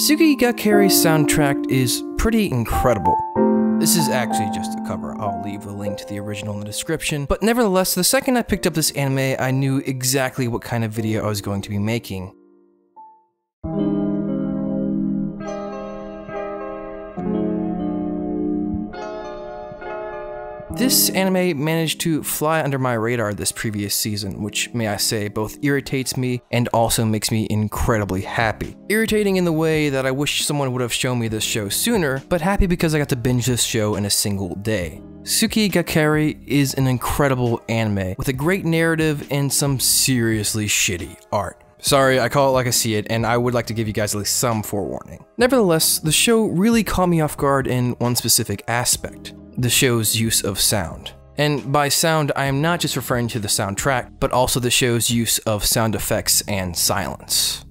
Tsuki Ga Kirei's soundtrack is pretty incredible. This is actually just a cover, I'll leave a link to the original in the description, but nevertheless, the second I picked up this anime, I knew exactly what kind of video I was going to be making. This anime managed to fly under my radar this previous season, which, may I say, both irritates me and also makes me incredibly happy. Irritating in the way that I wish someone would have shown me this show sooner, but happy because I got to binge this show in a single day. Tsuki Ga Kirei is an incredible anime with a great narrative and some seriously shitty art. Sorry, I call it like I see it, and I would like to give you guys at least some forewarning. Nevertheless, the show really caught me off guard in one specific aspect: the show's use of sound. And by sound, I am not just referring to the soundtrack, but also the show's use of sound effects and silence.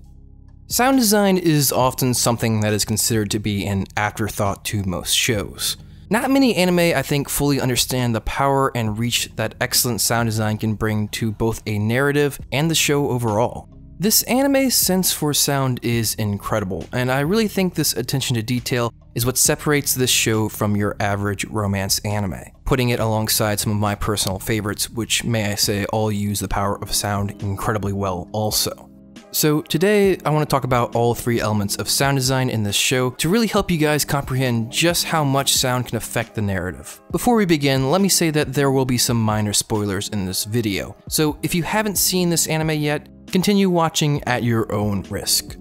Sound design is often something that is considered to be an afterthought to most shows. Not many anime, I think, fully understand the power and reach that excellent sound design can bring to both a narrative and the show overall. This anime's sense for sound is incredible, and I really think this attention to detail is what separates this show from your average romance anime, putting it alongside some of my personal favorites, which, may I say, all use the power of sound incredibly well also. So today, I want to talk about all three elements of sound design in this show to really help you guys comprehend just how much sound can affect the narrative. Before we begin, let me say that there will be some minor spoilers in this video, so if you haven't seen this anime yet, continue watching at your own risk.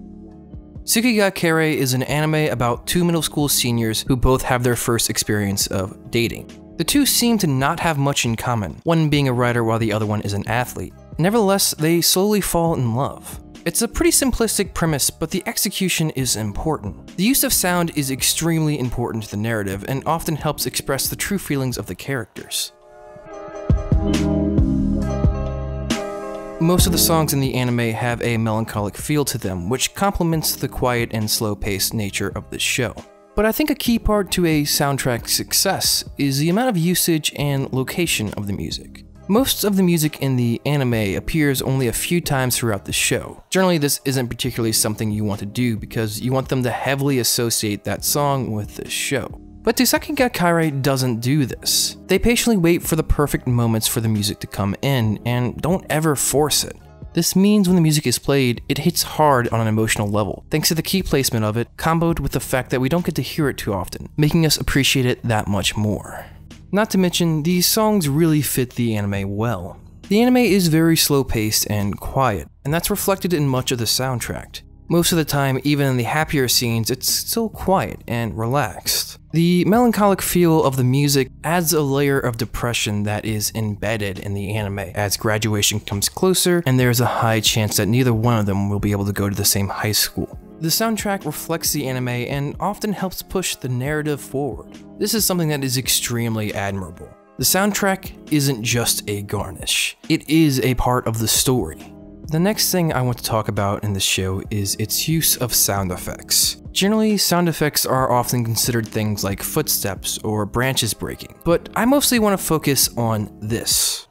Tsuki Ga Kirei is an anime about two middle school seniors who both have their first experience of dating. The two seem to not have much in common, one being a writer while the other one is an athlete. Nevertheless, they slowly fall in love. It's a pretty simplistic premise, but the execution is important. The use of sound is extremely important to the narrative and often helps express the true feelings of the characters. Most of the songs in the anime have a melancholic feel to them, which complements the quiet and slow-paced nature of the show. But I think a key part to a soundtrack's success is the amount of usage and location of the music. Most of the music in the anime appears only a few times throughout the show. Generally, this isn't particularly something you want to do because you want them to heavily associate that song with the show. But Tsuki Ga Kirei doesn't do this. They patiently wait for the perfect moments for the music to come in and don't ever force it. This means when the music is played, it hits hard on an emotional level, thanks to the key placement of it, comboed with the fact that we don't get to hear it too often, making us appreciate it that much more. Not to mention, these songs really fit the anime well. The anime is very slow-paced and quiet, and that's reflected in much of the soundtrack. Most of the time, even in the happier scenes, it's still quiet and relaxed. The melancholic feel of the music adds a layer of depression that is embedded in the anime as graduation comes closer and there's a high chance that neither one of them will be able to go to the same high school. The soundtrack reflects the anime and often helps push the narrative forward. This is something that is extremely admirable. The soundtrack isn't just a garnish, it is a part of the story. The next thing I want to talk about in this show is its use of sound effects. Generally, sound effects are often considered things like footsteps or branches breaking, but I mostly want to focus on this.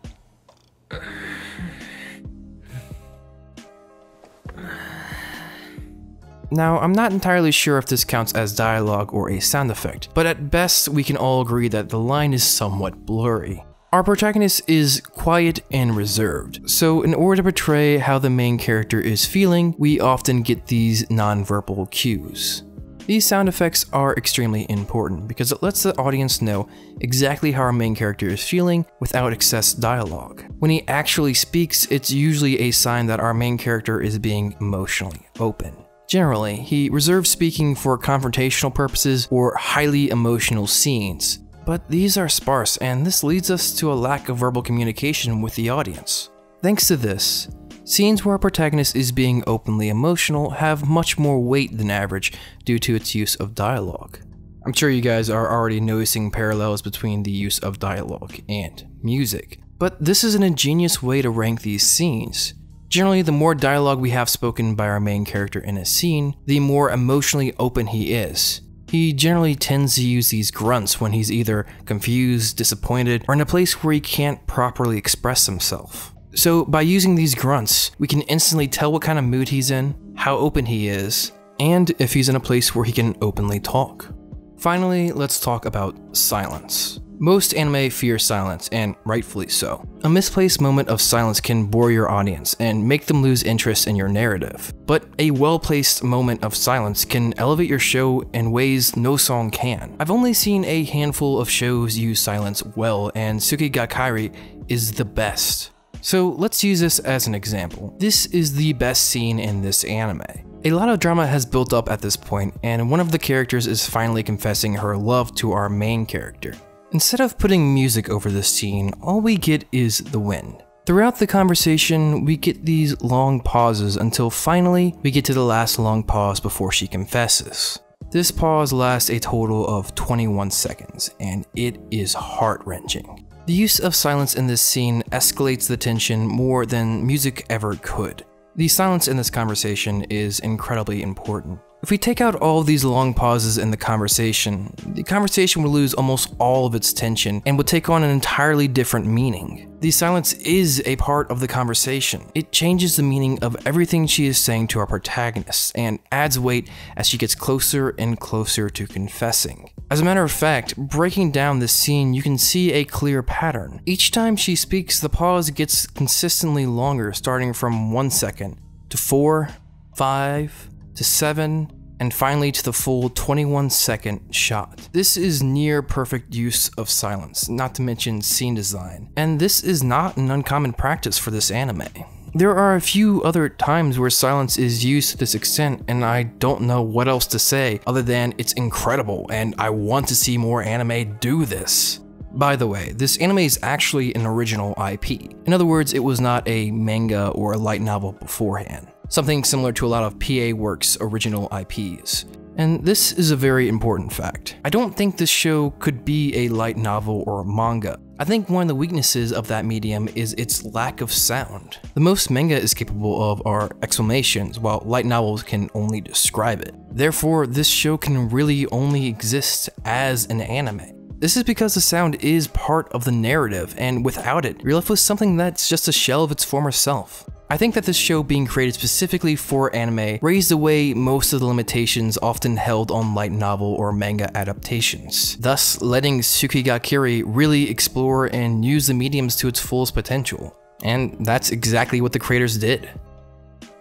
Now, I'm not entirely sure if this counts as dialogue or a sound effect, but at best we can all agree that the line is somewhat blurry. Our protagonist is quiet and reserved, so in order to portray how the main character is feeling, we often get these nonverbal cues. These sound effects are extremely important because it lets the audience know exactly how our main character is feeling without excess dialogue. When he actually speaks, it's usually a sign that our main character is being emotionally open. Generally, he reserves speaking for confrontational purposes or highly emotional scenes. But these are sparse, and this leads us to a lack of verbal communication with the audience. Thanks to this, scenes where our protagonist is being openly emotional have much more weight than average due to its use of dialogue. I'm sure you guys are already noticing parallels between the use of dialogue and music, but this is an ingenious way to rank these scenes. Generally, the more dialogue we have spoken by our main character in a scene, the more emotionally open he is. He generally tends to use these grunts when he's either confused, disappointed, or in a place where he can't properly express himself. So by using these grunts, we can instantly tell what kind of mood he's in, how open he is, and if he's in a place where he can openly talk. Finally, let's talk about silence. Most anime fear silence, and rightfully so. A misplaced moment of silence can bore your audience and make them lose interest in your narrative. But a well-placed moment of silence can elevate your show in ways no song can. I've only seen a handful of shows use silence well, and Tsuki Ga Kirei is the best. So let's use this as an example. This is the best scene in this anime. A lot of drama has built up at this point, and one of the characters is finally confessing her love to our main character. Instead of putting music over this scene, all we get is the wind. Throughout the conversation, we get these long pauses until finally we get to the last long pause before she confesses. This pause lasts a total of 21 seconds, and it is heart-wrenching. The use of silence in this scene escalates the tension more than music ever could. The silence in this conversation is incredibly important. If we take out all of these long pauses in the conversation would lose almost all of its tension and would take on an entirely different meaning. The silence is a part of the conversation. It changes the meaning of everything she is saying to our protagonist and adds weight as she gets closer and closer to confessing. As a matter of fact, breaking down this scene, you can see a clear pattern. Each time she speaks, the pause gets consistently longer, starting from 1 second to 4, 5, to 7, and finally to the full 21-second shot. This is near perfect use of silence, not to mention scene design, and this is not an uncommon practice for this anime. There are a few other times where silence is used to this extent, and I don't know what else to say other than it's incredible and I want to see more anime do this. By the way, this anime is actually an original IP. In other words, it was not a manga or a light novel beforehand. Something similar to a lot of PA Works' original IPs. And this is a very important fact. I don't think this show could be a light novel or manga. I think one of the weaknesses of that medium is its lack of sound. The most manga is capable of are exclamations, while light novels can only describe it. Therefore, this show can really only exist as an anime. This is because the sound is part of the narrative, and without it, you're left with something that's just a shell of its former self. I think that this show being created specifically for anime raised away most of the limitations often held on light novel or manga adaptations, thus letting Tsuki Ga Kirei really explore and use the mediums to its fullest potential. And that's exactly what the creators did.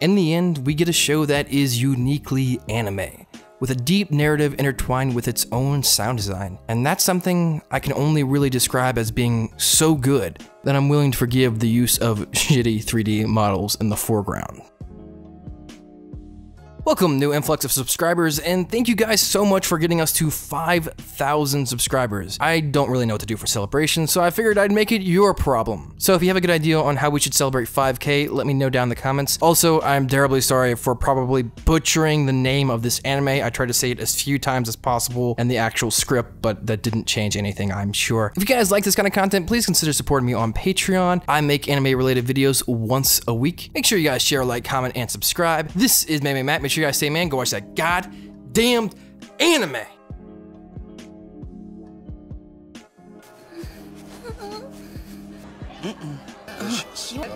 In the end, we get a show that is uniquely anime, with a deep narrative intertwined with its own sound design, and that's something I can only really describe as being so good that I'm willing to forgive the use of shitty 3D models in the foreground. Welcome, new influx of subscribers, and thank you guys so much for getting us to 5,000 subscribers. I don't really know what to do for celebration, so I figured I'd make it your problem. So if you have a good idea on how we should celebrate 5K, let me know down in the comments. Also, I'm terribly sorry for probably butchering the name of this anime. I tried to say it as few times as possible in the actual script, but that didn't change anything, I'm sure. If you guys like this kind of content, please consider supporting me on Patreon. I make anime-related videos once a week. Make sure you guys share, like, comment, and subscribe. This is Manime Matt. Make sure you guys say, man, go watch that goddamned anime. Okay.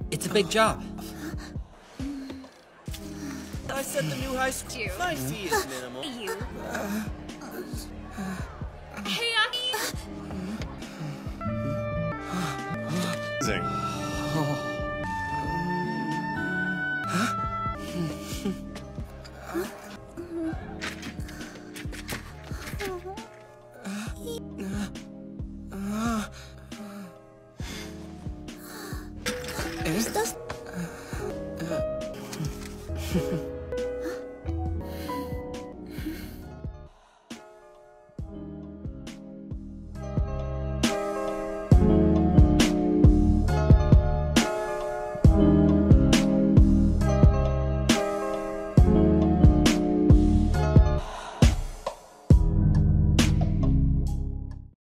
It's a big job. I said the new high school. My fee is minimal. You. Hey, Zing. ¿Estás?